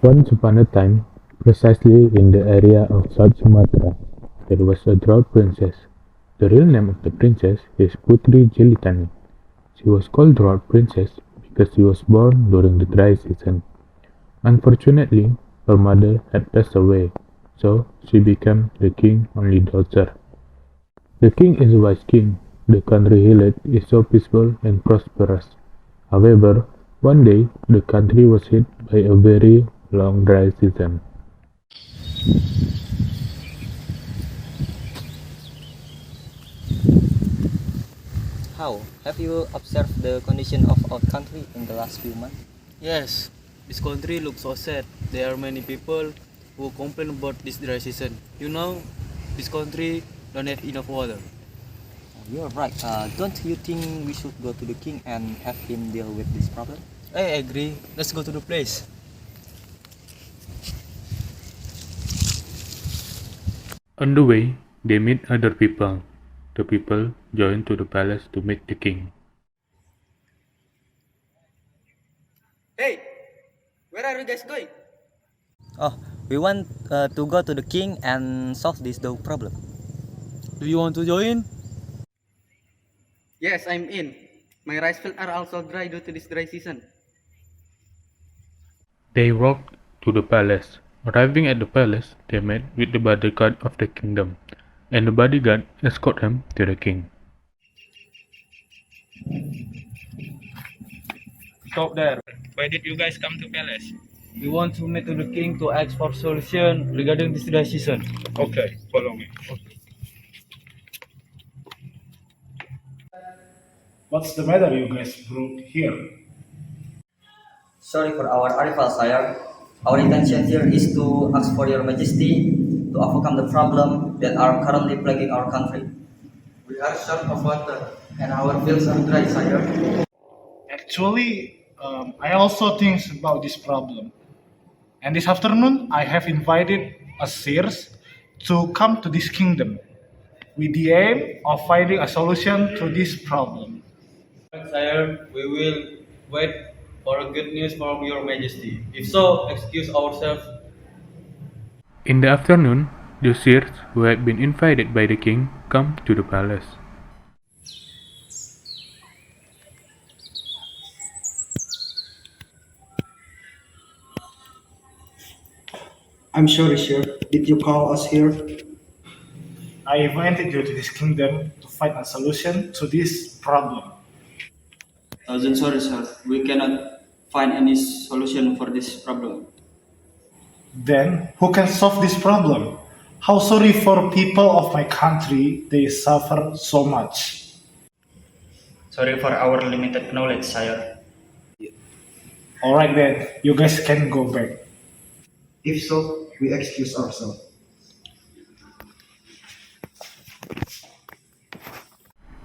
Once upon a time, precisely in the area of South Sumatra, there was a drought princess. The real name of the princess is Putri Jelitani. She was called Drought Princess because she was born during the dry season. Unfortunately, her mother had passed away, so she became the king's only daughter. The king is a wise king. The country he led is so peaceful and prosperous. However, one day the country was hit by a very long dry season. How? Have you observed the condition of our country in the last few months? Yes, this country looks so sad. There are many people who complain about this dry season. This country don't have enough water. You're right. Don't you think we should go to the king and have him deal with this problem? I agree. Let's go to the place. On the way, they meet other people. The people join to the palace to meet the king. Hey, where are you guys going? Oh, we want to go to the king and solve this dog problem. Do you want to join? Yes, I'm in. My rice fields are also dry due to this dry season. They walked to the palace. Arriving at the palace, they met with the bodyguard of the kingdom, and the bodyguard escorted him to the king. Stop there. Why did you guys come to palace? We want to meet with the king to ask for solution regarding this dry season. Okay, follow me. What's the matter you guys brought here? Sorry for our arrival, sire. Our intention here is to ask for your majesty to overcome the problem that are currently plaguing our country. We are short of water and our fields are dry, sire. Actually, I also think about this problem. And this afternoon, I have invited a seers to come to this kingdom with the aim of finding a solution to this problem. Sire, we will wait for good news from your majesty. If so, excuse ourselves. In the afternoon, the seers who had been invited by the king come to the palace. I'm sorry, sir. Did you call us here? I invited you to this kingdom to find a solution to this problem. Sorry, sir. We cannot find any solution for this problem. Then, who can solve this problem? How sorry for people of my country, they suffer so much. Sorry for our limited knowledge, sire. Alright then, you guys can go back. If so, we excuse ourselves.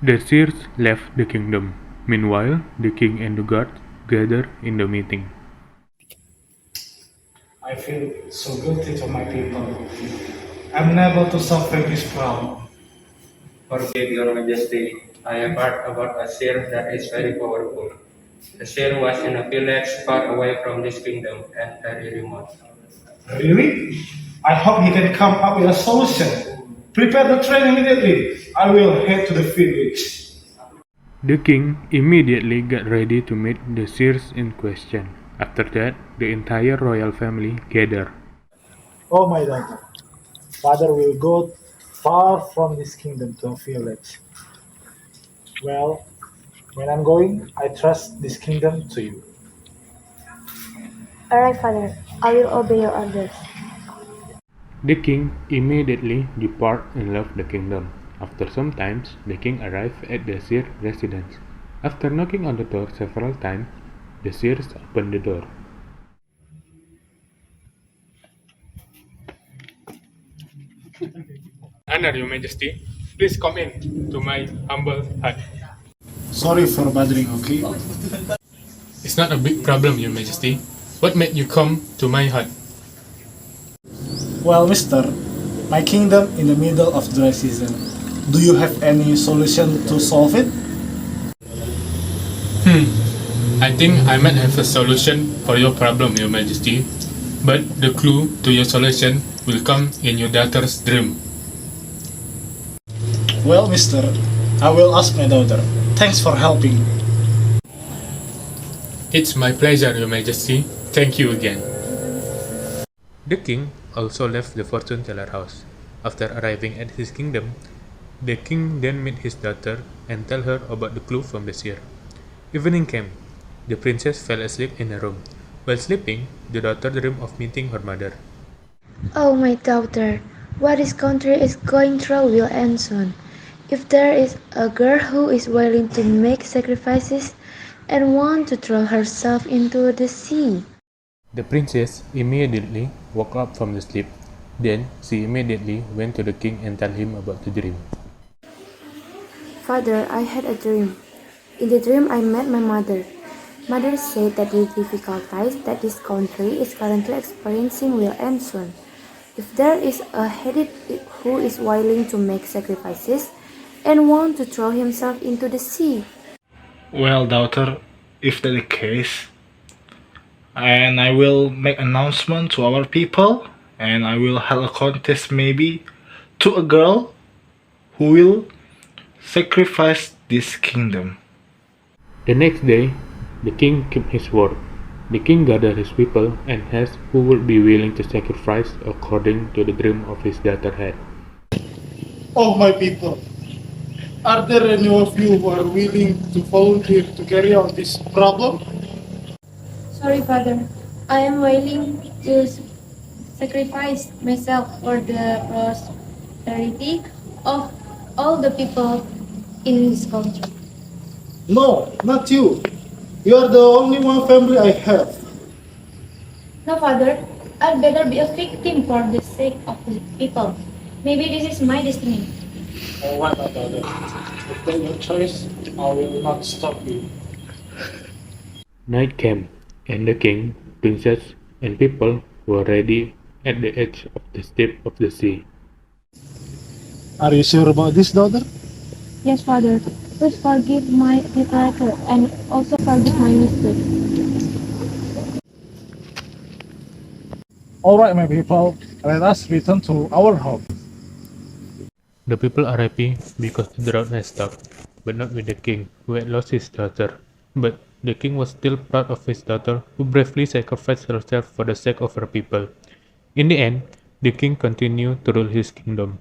The seers left the kingdom. Meanwhile, the king and the guards gathered in the meeting. I feel so guilty to my people. I'm unable to solve this problem. Forgive your majesty. I have heard about a seer that is very powerful. The seer was in a village far away from this kingdom and very remote. Really? I hope he can come up with a solution. Prepare the train immediately. I will head to the village. The king immediately got ready to meet the seers in question. After that, the entire royal family gathered. Oh my daughter, father will go far from this kingdom to a village. Well, when I'm going, I trust this kingdom to you. Alright, father. I will obey your orders. The king immediately departed and left the kingdom. After some time, the king arrived at the seer residence. After knocking on the door several times, the seers opened the door. Honor, Your Majesty. Please come in to my humble hut. Sorry for bothering, okay? It's not a big problem, Your Majesty. What made you come to my hut? Well, mister, my kingdom in the middle of dry season. Do you have any solution to solve it? I think I might have a solution for your problem, Your Majesty. But the clue to your solution will come in your daughter's dream. Well, mister, I will ask my daughter. Thanks for helping. It's my pleasure, Your Majesty. Thank you again. The king also left the fortune teller house. After arriving at his kingdom, the king then met his daughter and tell her about the clue from the seer. Evening came. The princess fell asleep in her room. While sleeping, the daughter dreamed of meeting her mother. Oh, my daughter, what this country is going through will end soon. If there is a girl who is willing to make sacrifices and want to throw herself into the sea. The princess immediately woke up from the sleep. Then she immediately went to the king and told him about the dream. Father, I had a dream. In the dream, I met my mother. Mother said that the difficulties that this country is currently experiencing will end soon. If there is a headed who is willing to make sacrifices and want to throw himself into the sea. Well, daughter, if that the case, and I will make announcement to our people, and I will have a contest maybe to a girl who will sacrifice this kingdom. The next day, the king kept his word. The king gathered his people and asked who would be willing to sacrifice according to the dream of his daughter had. Oh, my people, are there any of you who are willing to volunteer to carry out this problem? Sorry, Father. I am willing to sacrifice myself for the prosperity of all the people in this country. No, not you. You are the only one family I have. No, Father. I'd better be a victim for the sake of the people. Maybe this is my destiny. Oh, why not, daughter? If that's your choice, I will not stop you. Night came, and the king, princess, and people were ready at the edge of the steep of the sea. Are you sure about this, daughter? Yes, Father. Please forgive my literature and also forgive my mistake. All right, my people, let us return to our home. The people are happy because the drought has stopped, but not with the king, who had lost his daughter. But the king was still proud of his daughter, who bravely sacrificed herself for the sake of her people. In the end, the king continued to rule his kingdom.